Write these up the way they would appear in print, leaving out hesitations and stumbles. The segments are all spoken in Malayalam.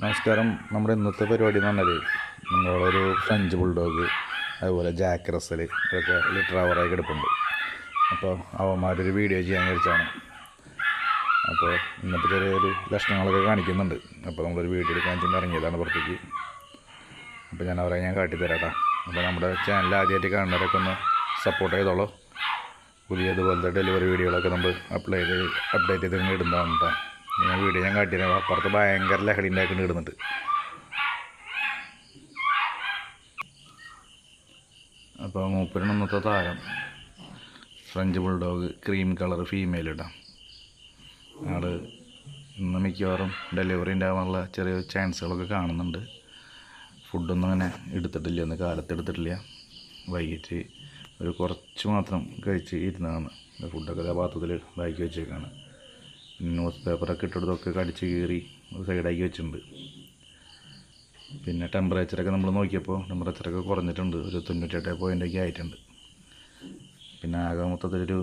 നമസ്കാരം. നമ്മുടെ ഇന്നത്തെ പരിപാടി എന്ന് പറഞ്ഞാൽ നമ്മളൊരു ഫ്രഞ്ച് ബുൾഡോഗ്, അതുപോലെ ജാക്ക് റസൽ, ഇതൊക്കെ ലിറ്റർ അവറായി കിടപ്പുണ്ട്. അപ്പോൾ അവന്മാരൊരു വീഡിയോ ചെയ്യാൻ വിചാരിച്ചാണ്. അപ്പോൾ ഇന്നത്തെ ചെറിയൊരു ലക്ഷണങ്ങളൊക്കെ കാണിക്കുന്നുണ്ട്. അപ്പോൾ നമ്മളൊരു വീഡിയോ എടുക്കാൻ ചെന്ന് ഇറങ്ങിയതാണ് പുറത്തേക്ക്. അപ്പോൾ ഞാൻ അവരെ കാട്ടിത്തരാം കേട്ടോ. അപ്പോൾ നമ്മുടെ ചാനൽ ആദ്യമായിട്ട് കാണുന്നവരൊക്കെ ഒന്ന് സപ്പോർട്ട് ചെയ്തോളൂ. പുതിയ ഇതുപോലത്തെ ഡെലിവറി വീഡിയോകളൊക്കെ നമ്മൾ അപ്ഡേറ്റ് ചെയ്ത് ഇടുന്നതാണ് കേട്ടോ. വീഡിയോ ഞാൻ കാട്ടിത്തരാം. അപ്പുറത്ത് ഭയങ്കര ലഹരി ഉണ്ടാക്കിയിട്ട് ഇടുന്നുണ്ട്. അപ്പോൾ മൂപ്പരാണ് ഇന്നത്തെ താരം. French bulldog, cream colour female ഇടാം. ആൾ ഇന്ന് മിക്കവാറും ഡെലിവറി ഉണ്ടാകാനുള്ള ചെറിയ ചാൻസുകളൊക്കെ കാണുന്നുണ്ട്. ഫുഡൊന്നും അങ്ങനെ എടുത്തിട്ടില്ല, ഇന്ന് കാലത്ത് എടുത്തിട്ടില്ല. വൈകിട്ട് ഒരു കുറച്ച് മാത്രം കഴിച്ച് ഇരുന്നതാണ്. ഫുഡൊക്കെ പാത്രത്തിൽ ഇതാക്കി വെച്ചേക്കാണ്. ന്യൂസ് പേപ്പറൊക്കെ ഇട്ടെടുത്തൊക്കെ കടിച്ച് കീറി ഒരു സൈഡാക്കി വെച്ചിട്ടുണ്ട്. പിന്നെ ടെമ്പറേച്ചറൊക്കെ നമ്മൾ നോക്കിയപ്പോൾ ടെമ്പറേച്ചറൊക്കെ കുറഞ്ഞിട്ടുണ്ട്. ഒരു 98 ആയിട്ടുണ്ട്. പിന്നെ ആകെ മൊത്തത്തിലൊരു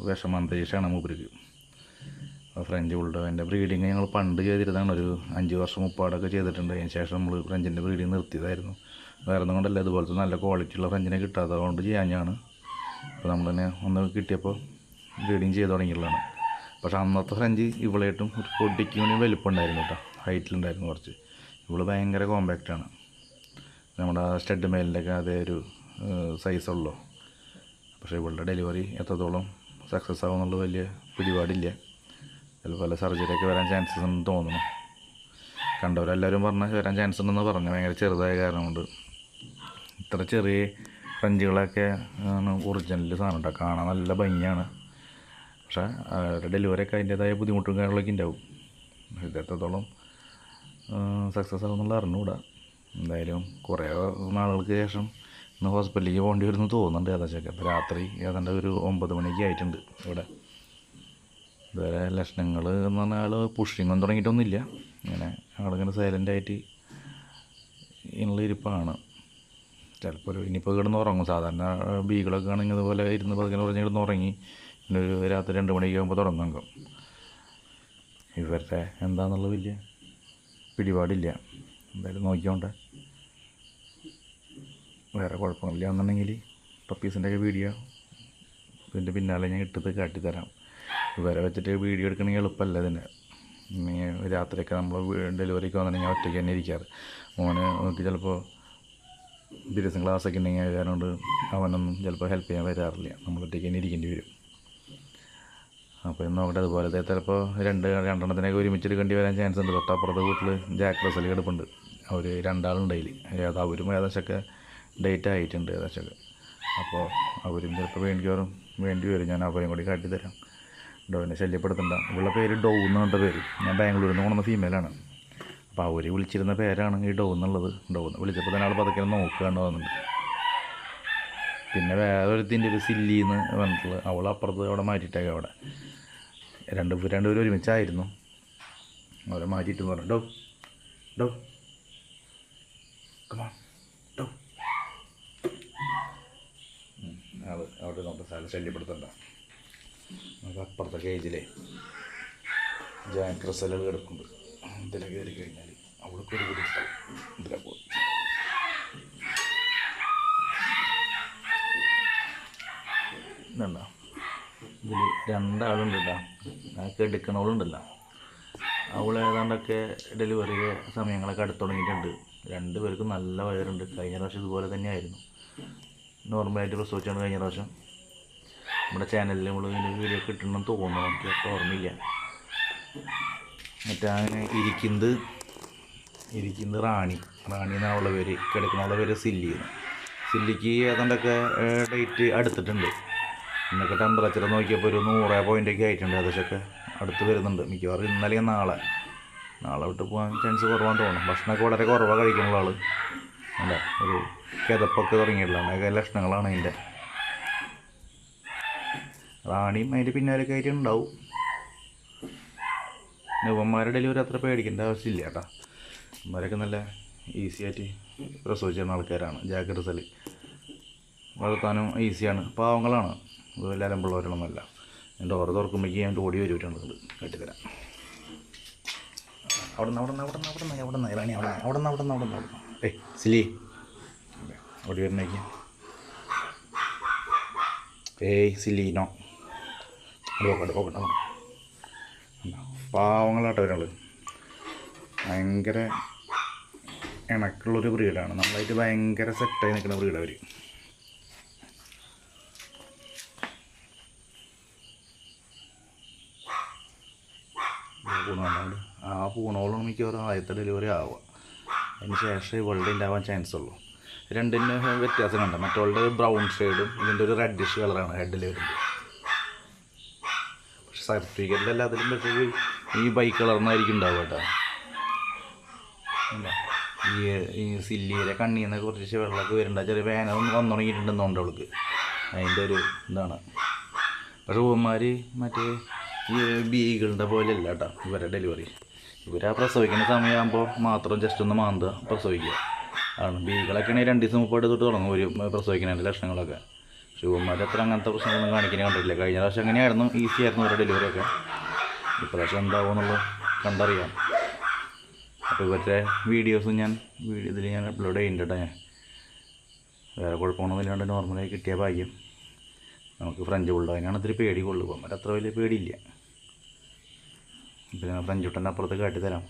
വിഷമാന്തരീക്ഷമാണ് മൂപ്പർക്ക്. ഫ്രഞ്ച് ബുൾഡോഗിൻ്റെ ബ്രീഡിങ് ഞങ്ങൾ പണ്ട് ചെയ്തിരുന്നതാണ്. ഒരു 5 വർഷം മുപ്പാടൊക്കെ ചെയ്തിട്ടുണ്ട്. അതിന് ശേഷം നമ്മൾ ഫ്രഞ്ചിൻ്റെ ബ്രീഡിങ് നിർത്തിയതായിരുന്നു. വേറെ ഒന്നും കൊണ്ടല്ല, ഇതുപോലത്തെ നല്ല ക്വാളിറ്റിയുള്ള ഫ്രഞ്ചിനെ കിട്ടാത്തത് കൊണ്ട് ചെയ്യാഞ്ഞാണ്. അപ്പോൾ നമ്മൾ തന്നെ ഒന്ന് കിട്ടിയപ്പോൾ ബ്രീഡിങ് ചെയ്ത് തുടങ്ങിയുള്ളതാണ്. പക്ഷെ അന്നത്തെ ഫ്രഞ്ച് ഇവളായിട്ടും ഒരു പൊടിക്ക് വേണ്ടി വലിപ്പമുണ്ടായിരുന്നു കേട്ടോ. ഹൈറ്റിലുണ്ടായിരുന്നു കുറച്ച്. ഇവള് ഭയങ്കര കോമ്പാക്റ്റാണ്. നമ്മുടെ സ്റ്റഡ് മെയിലിൻ്റെയൊക്കെ അതേ ഒരു സൈസുള്ളൂ. പക്ഷേ ഇവളുടെ ഡെലിവറി എത്രത്തോളം സക്സസ് ആകുമെന്നുള്ളത് വലിയ പിടിപാടില്ല. ചിലപ്പോൾ പല സർജറിയൊക്കെ വരാൻ ചാൻസസ് ഉണ്ടെന്ന് തോന്നുന്നു. കണ്ടവരെല്ലാവരും വരാൻ ചാൻസ് ഉണ്ടെന്ന് പറഞ്ഞു. ഭയങ്കര ചെറുതായ കാരണം കൊണ്ട്. ഇത്ര ചെറിയ ഫ്രഞ്ചുകളൊക്കെ ആണ് ഒറിജിനൽ സാധനം കേട്ടോ. കാണാൻ നല്ല ഭംഗിയാണ്. പക്ഷേ അവരുടെ ഡെലിവറിയൊക്കെ അതിൻ്റേതായ ബുദ്ധിമുട്ടും കാര്യങ്ങളൊക്കെ ഉണ്ടാവും. ഇത് എത്രത്തോളം സക്സസ് ആകുമെന്നുള്ള അറിഞ്ഞുകൂടാ. എന്തായാലും കുറേ നാളുകൾക്ക് ശേഷം ഇന്ന് ഹോസ്പിറ്റലിലേക്ക് പോകേണ്ടി വരുമെന്ന് തോന്നുന്നുണ്ട്. ഏതാച്ചൊക്കെ അപ്പോൾ രാത്രി ഏതാണ്ട് ഒരു 9 മണിക്ക് ആയിട്ടുണ്ട് ഇവിടെ. ഇതുവരെ ലക്ഷണങ്ങൾ എന്ന് പറഞ്ഞാൽ പുഷിങ്ങൊന്നും തുടങ്ങിയിട്ടൊന്നുമില്ല. ഇങ്ങനെ ആളിങ്ങനെ സൈലൻ്റായിട്ട് ഇതിനുള്ള ഇരിപ്പാണ്. ചിലപ്പോൾ ഇനിയിപ്പോൾ കിടന്ന് ഉറങ്ങും. സാധാരണ ബീകളൊക്കെ ആണെങ്കിൽ ഇതുപോലെ ഇരുന്ന് പതുക്കെ പറഞ്ഞ് കിടന്ന് ഉറങ്ങി. പിന്നെ ഒരു രാത്രി 2 മണിക്ക് ആകുമ്പോൾ തുടങ്ങും. ഇവരുടെ എന്താണെന്നുള്ളത് വലിയ പിടിപാടില്ല. എന്തായാലും നോക്കിയോണ്ട് വേറെ കുഴപ്പമില്ല എന്നുണ്ടെങ്കിൽ പപ്പീസിൻ്റെയൊക്കെ വീഡിയോ ഇതിൻ്റെ പിന്നാലെ ഞാൻ ഇട്ടത് കാട്ടിത്തരാം. ഇവരെ വെച്ചിട്ട് വീഡിയോ എടുക്കണമെങ്കിൽ എളുപ്പമല്ല. ഇതിൻ്റെ രാത്രിയൊക്കെ നമ്മൾ ഡെലിവറിക്ക് വന്നിട്ടുണ്ടെങ്കിൽ ഞാൻ ഒറ്റയ്ക്ക് തന്നെ ഇരിക്കാറ്. മോന് നോക്കി ചിലപ്പോൾ ബിസിനസ് ക്ലാസ്സൊക്കെ ഉണ്ടെങ്കിൽ കാരണം കൊണ്ട് അവനൊന്നും ചിലപ്പോൾ ഹെൽപ്പ് ചെയ്യാൻ വരാറില്ല. നമ്മൾ ഒറ്റയ്ക്ക് തന്നെ ഇരിക്കേണ്ടി വരും. അപ്പോൾ ഇന്ന് നോക്കട്ടെ. അതുപോലത്തെ ചിലപ്പോൾ രണ്ടെണ്ണത്തിനൊക്കെ ഒരുമിച്ചെടുക്കേണ്ടി വരാൻ ചാൻസ് ഉണ്ട്. തൊട്ടപ്പുറത്തെ വീട്ടിൽ ജാക്ക് റസൽ കിടപ്പുണ്ട്. അവർ 2 ആളുണ്ട് അതിൽ. അവരും ഏകദേശമൊക്കെ ഡേറ്റ് ആയിട്ടുണ്ട് ഏകദേശമൊക്കെ. അപ്പോൾ അവരും ചിലപ്പോൾ വേണ്ടി വരും. ഞാൻ അവരെയും കൂടി കാട്ടിത്തരാം. ഡോവിനെ ശല്യപ്പെടുത്തണ്ട. ഇവളുടെ പേര് ഡോ എന്ന് പറഞ്ഞ പേര്. ഞാൻ ബാംഗ്ലൂരിൽ നിന്ന് കൊണ്ടുവന്ന ഫീമെയിലാണ്. അപ്പോൾ അവർ വിളിച്ചിരുന്ന പേരാണ് ഈ ഡോ എന്നുള്ളത്. ഡോ എന്ന് വിളിച്ചപ്പോൾ തന്നെ ആൾ പതുക്കെ നോക്കുകയാണ് വന്നിട്ട്. പിന്നെ വേറൊരുത്തിൻ്റെ ഒരു സില്ലിന്ന് പറഞ്ഞിട്ടുള്ള അവൾ അപ്പുറത്ത് അവിടെ മാറ്റിയിട്ടേക്കാം. അവിടെ രണ്ടുപേരും ഒരുമിച്ചായിരുന്നു. അവരെ മാറ്റിയിട്ട് പറഞ്ഞു ഡോ ഡോ ഡോ. അവിടെ നോക്കാം. സ്ഥലം ശല്യപ്പെടുത്തണ്ട. നമുക്ക് അപ്പുറത്തെ കേജിലെ ജാക്ക് റസലുകൾ കിടക്കുന്നുണ്ട്. ഇതിലെ കയറി കഴിഞ്ഞാൽ അവൾക്ക് ഒരു കൂടി സ്ഥലം ഇതിലെ പോയി. ഇതുണ്ടോ, ഇതിൽ 2 ആളുണ്ട് കേട്ടോ. ഞങ്ങൾക്ക് എടുക്കണവളുണ്ടല്ലോ, അവൾ ഏതാണ്ടൊക്കെ ഡെലിവറി സമയങ്ങളൊക്കെ അടുത്ത് തുടങ്ങിയിട്ടുണ്ട്. 2 പേർക്കും നല്ല വയറുണ്ട്. കഴിഞ്ഞ പ്രാവശ്യം ഇതുപോലെ തന്നെയായിരുന്നു. നോർമലായിട്ട് പ്രസവിച്ചാണ് കഴിഞ്ഞ പ്രാവശ്യം. നമ്മുടെ ചാനലിൽ നമ്മൾ ഇതിൻ്റെ വീഡിയോ കിട്ടണമെന്ന് തോന്നുന്നു. എനിക്ക് അപ്പോൾ ഓർമ്മയില്ല. മറ്റേ അങ്ങനെ ഇരിക്കുന്നത് റാണി എന്നാവുള്ള പേര്. കിടക്കണുള്ള പേര് സില്ലിക്ക് ഏതാണ്ടൊക്കെ ഡേറ്റ് അടുത്തിട്ടുണ്ട്. ഇന്നൊക്കെ ടെമ്പറേച്ചർ നോക്കിയപ്പോൾ ഒരു 100 ആയിട്ടുണ്ട്. ഏകദേശമൊക്കെ അടുത്ത് വരുന്നുണ്ട്. മിക്കവാറും ഇന്നലെ നാളെ വിട്ട് പോകാൻ ചാൻസ് കുറവാന്ന് തോന്നുന്നു. ഭക്ഷണമൊക്കെ വളരെ കുറവാണ് കഴിക്കുന്ന ആൾ. അല്ല, ഒരു കിതപ്പൊക്കെ തുടങ്ങിയിട്ടുള്ള അങ്ങനെയൊക്കെ ലക്ഷണങ്ങളാണ് അതിൻ്റെ. റാണിയും അതിൻ്റെ പിന്നാലൊക്കെ ആയിട്ട് ഉണ്ടാവും. യുവന്മാരുടെ ഡെലിവറി അത്ര പേടിക്കേണ്ട ആവശ്യമില്ല കേട്ടോ. ഇവന്മാരൊക്കെ നല്ല ഈസി ആയിട്ട് പ്രസവിച്ചിരുന്ന ആൾക്കാരാണ്. ജാക്ക് റസൽ വളർത്താനും ഈസിയാണ്. പാവങ്ങളാണ്, വലിയ അലമ്പുള്ളവരൊന്നുമല്ല. ഡോറ് തുറക്കുമ്പോഴേക്ക് ഞാൻ ഓടി വരുന്നുണ്ട്. കട്ടിത്തരാം. അവിടെ ഏയ് സിലി ഓടി വരുന്നേക്ക്. ഏയ് സിലീനോ നോക്കട്ടെ. പാവങ്ങളാട്ടോ ഒരാൾ, ഭയങ്കര ഇണക്കുള്ളൊരു ബ്രീഡാണ്. നമ്മളായിട്ട് ഭയങ്കര സെറ്റായി നിൽക്കുന്ന ബ്രീഡ് അവർ. പൂണുണ്ട്, ആ പൂണോളം മിക്കവാറും ആദ്യത്തെ ഡെലിവറി ആവുക. അതിന് ശേഷം ഇവളുടെ ഉണ്ടാവാൻ ചാൻസ് ഉള്ളൂ. രണ്ടിന് വ്യത്യാസം കണ്ട, മറ്റുള്ള ബ്രൗൺ ഷെയ്ഡും ഇതിൻ്റെ ഒരു റെഡിഷ് കളറാണ് ഹെഡിൽ വരുന്നത്. പക്ഷെ സർട്ടിഫിക്കറ്റിൽ എല്ലാത്തിലും പക്ഷേ ഈ ബൈക്ക് കളറിനായിരിക്കും ഉണ്ടാവുക കേട്ടോ. ഈ സില്ലിയുടെ കണ്ണിൽ നിന്ന് കുറച്ച് വെള്ളമൊക്കെ വരുന്നുണ്ട്, ചെറിയ വേനൽ വന്നു തുടങ്ങിയിട്ടുണ്ടെന്നുണ്ട് അവൾക്ക്. അതിൻ്റെ ഒരു ഇതാണ്. പക്ഷെ ഉമ്മമാർ മറ്റേ ഈ ബീകളുടെ പോലെയല്ല കേട്ടോ ഇവരെ ഡെലിവറി. ഇവർ ആ പ്രസവിക്കുന്ന സമയമാകുമ്പോൾ മാത്രം ജസ്റ്റ് ഒന്ന് മാന്തുക, പ്രസവിക്കുക ആണ്. ബീകളൊക്കെ ആണെങ്കിൽ 2 ദിവസം മുമ്പായിട്ട് തൊട്ട് തുടങ്ങും ഒരു പ്രസവിക്കുന്നതിൻ്റെ ലക്ഷണങ്ങളൊക്കെ. പക്ഷെ ഉമ്മമാർ അത്ര അങ്ങനത്തെ പ്രശ്നങ്ങളൊന്നും കാണിക്കാൻ കണ്ടിട്ടില്ല. കഴിഞ്ഞ പ്രാവശ്യം അങ്ങനെയായിരുന്നു, ഈസി ആയിരുന്നു ഇവരുടെ ഡെലിവറിയൊക്കെ. ഇപ്രാവശ്യം എന്താവുമെന്നുള്ളത് കണ്ടറിയാം. അപ്പോൾ ഇവരുടെ വീഡിയോസും ഇതിൽ ഞാൻ അപ്ലോഡ് ചെയ്യുന്നുണ്ട്. ഞാൻ വേറെ കുഴപ്പമൊന്നുമില്ലാണ്ട് നോർമലായി കിട്ടിയ ഭാഗ്യം. നമുക്ക് ഫ്രഞ്ച് ബുൾഡോഗ് അതിനാണ് ഇത്തിരി പേടി കൊള്ളുക. അത്ര വലിയ പേടിയില്ല. പിന്നെ ഫ്രഞ്ച് കുട്ടൻ്റെ അപ്പുറത്ത് കാട്ടിത്തരാം.